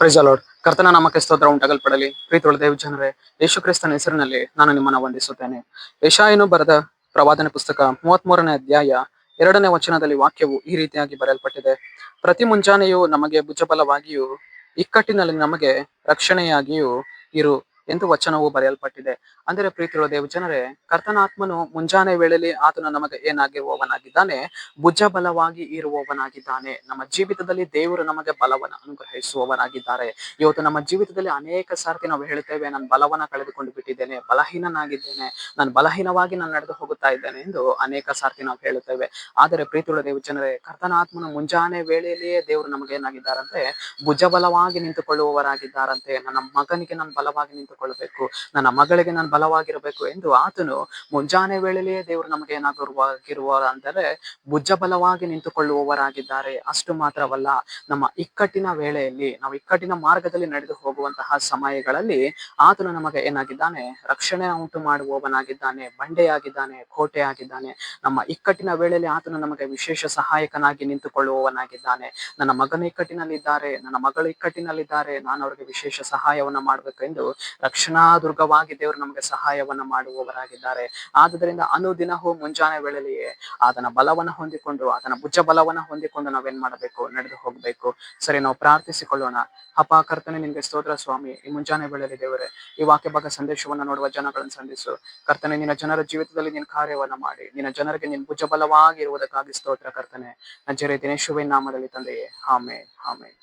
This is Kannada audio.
Price lord. ಕರ್ತನ ನಾಮಕ್ಕೆ ಸ್ತೋತ್ರ ಉಂಟಾಗಲ್ಪಡಲಿ. ಪ್ರೀತಿಯುಳ್ಳ ದೇವ ಜನರೇ, ಯೇಸು ಕ್ರಿಸ್ತನ ಹೆಸರಿನಲ್ಲಿ ನಾನು ನಿಮ್ಮನ್ನು ವಂದಿಸುತ್ತೇನೆ. ಯೆಶಾಯನು ಬರೆದ ಪ್ರವಾದನೆ ಪುಸ್ತಕ 33ನೇ ಅಧ್ಯಾಯ 2ನೇ ವಚನದಲ್ಲಿ ವಾಕ್ಯವು ಈ ರೀತಿಯಾಗಿ ಬರೆಯಲ್ಪಟ್ಟಿದೆ. ಪ್ರತಿ ಮುಂಜಾನೆಯೂ ನಮಗೆ ಭುಜಬಲವಾಗಿಯೂ ಇಕ್ಕಟ್ಟಿನಲ್ಲಿ ನಮಗೆ ರಕ್ಷಣೆಯಾಗಿಯೂ ಇರು ಎಂದು ವಚನವು ಬರೆಯಲ್ಪಟ್ಟಿದೆ. ಅಂದರೆ ಪ್ರೀತಿಯುಳ್ಳ ದೇವ ಜನರೇ, ಕರ್ತನ ಆತ್ಮನು ಮುಂಜಾನೆ ವೇಳೆಯಲ್ಲಿ ಆತನು ನಮಗೆ ಏನಾಗಿರುವವನಾಗಿದ್ದಾನೆ? ಭುಜ ಬಲವಾಗಿ ಇರುವವನಾಗಿದ್ದಾನೆ. ನಮ್ಮ ಜೀವಿತದಲ್ಲಿ ದೇವರು ನಮಗೆ ಬಲವನ್ನು ಅನುಗ್ರಹಿಸುವವನಾಗಿದ್ದಾರೆ. ಇವತ್ತು ನಮ್ಮ ಜೀವಿತದಲ್ಲಿ ಅನೇಕ ಸಾರ್ತಿ ನಾವು ಹೇಳ್ತೇವೆ, ನಾನು ಬಲವನ್ನ ಕಳೆದುಕೊಂಡು ಬಿಟ್ಟಿದ್ದೇನೆ, ಬಲಹೀನನಾಗಿದ್ದೇನೆ, ನಾನು ಬಲಹೀನವಾಗಿ ನಾನು ನಡೆದು ಹೋಗುತ್ತಾ ಇದ್ದೇನೆ ಎಂದು ಅನೇಕ ಸಾರ್ತಿ ನಾವು ಹೇಳುತ್ತೇವೆ. ಆದರೆ ಪ್ರೀತಿಯುಳ್ಳ ದೇವ ಜನರೇ, ಕರ್ತನ ಆತ್ಮನ ಮುಂಜಾನೆ ವೇಳೆಯಲ್ಲಿಯೇ ದೇವರು ನಮಗೆ ಏನಾಗಿದ್ದಾರಂತೆ? ಭುಜ ಬಲವಾಗಿ ನಿಂತುಕೊಳ್ಳುವವರಾಗಿದ್ದಾರಂತೆ. ನನ್ನ ಮಗನಿಗೆ ನಾನು ಬಲವಾಗಿ ನಿಂತುಕೊಳ್ಳಬೇಕು, ನನ್ನ ಮಗಳಿಗೆ ನಾನು ಬಲವಾಗಿರಬೇಕು ಎಂದು ಆತನು ಮುಂಜಾನೆ ವೇಳೆಯಲ್ಲಿಯೇ ದೇವರು ನಮಗೆ ಏನಾಗಿರುವ ಅಂದರೆ ಭುಜ ಬಲವಾಗಿ ನಿಂತುಕೊಳ್ಳುವವರಾಗಿದ್ದಾರೆ. ಅಷ್ಟು ಮಾತ್ರವಲ್ಲ, ನಮ್ಮ ಇಕ್ಕಟ್ಟಿನ ವೇಳೆಯಲ್ಲಿ, ನಾವು ಇಕ್ಕಟ್ಟಿನ ಮಾರ್ಗದಲ್ಲಿ ನಡೆದು ಹೋಗುವಂತಹ ಸಮಯಗಳಲ್ಲಿ ಆತನು ನಮಗೆ ಏನಾಗಿದ್ದಾನೆ? ರಕ್ಷಣೆ ಉಂಟು ಮಾಡುವವನಾಗಿದ್ದಾನೆ, ಬಂಡೆಯಾಗಿದ್ದಾನೆ, ಕೋಟೆಯಾಗಿದ್ದಾನೆ. ನಮ್ಮ ಇಕ್ಕಟ್ಟಿನ ವೇಳೆಯಲ್ಲಿ ಆತನು ನಮಗೆ ವಿಶೇಷ ಸಹಾಯಕನಾಗಿ ನಿಂತುಕೊಳ್ಳುವವನಾಗಿದ್ದಾನೆ. ನನ್ನ ಮಗನ ಇಕ್ಕಟ್ಟಿನಲ್ಲಿದ್ದಾರೆ, ನನ್ನ ಮಗಳು ಇಕ್ಕಟ್ಟಿನಲ್ಲಿದ್ದಾರೆ, ನಾನು ಅವರಿಗೆ ವಿಶೇಷ ಸಹಾಯವನ್ನ ಮಾಡಬೇಕು ಎಂದು ರಕ್ಷಣಾ ದುರ್ಗವಾಗಿ ದೇವರು ನಮಗೆ ಸಹಾಯವನ್ನ ಮಾಡುವವರಾಗಿದ್ದಾರೆ. ಆದುದರಿಂದ ಅನುದಿನವೂ ಮುಂಜಾನೆ ವೇಳೆಯಲ್ಲಿಯೇ ಆತನ ಬಲವನ್ನು ಹೊಂದಿಕೊಂಡು, ಆತನ ಭುಜ ಬಲವನ್ನು ಹೊಂದಿಕೊಂಡು ನಾವೇನ್ ಮಾಡಬೇಕು? ನಡೆದು ಹೋಗ್ಬೇಕು. ಸರಿ, ನಾವು ಪ್ರಾರ್ಥಿಸಿಕೊಳ್ಳೋಣ. ಅಪ್ಪ ಕರ್ತನೆ, ನಿನ್ಗೆ ಸ್ತೋತ್ರ ಸ್ವಾಮಿ. ಈ ಮುಂಜಾನೆ ವೇಳೆಯಲ್ಲಿ ದೇವರೇ, ಈ ವಾಕ್ಯ ಭಾಗ ಸಂದೇಶವನ್ನು ನೋಡುವ ಜನಗಳನ್ನು ಸಂಧಿಸು. ಕರ್ತನೆ, ನಿನ್ನ ಜನರ ಜೀವಿತದಲ್ಲಿ ನಿನ್ನ ಕಾರ್ಯವನ್ನ ಮಾಡಿ, ನಿನ್ನ ಜನರಿಗೆ ನಿನ್ನ ಭುಜ ಬಲವಾಗಿ ಇರುವುದಕ್ಕಾಗಿ ಸ್ತೋತ್ರ ಕರ್ತನೆ. ನಜರೇತಿನ ಯೇಸುವಿನ ನಾಮದಲ್ಲಿ ತಂದೆಯೇ, ಆಮೆನ್, ಆಮೆನ್.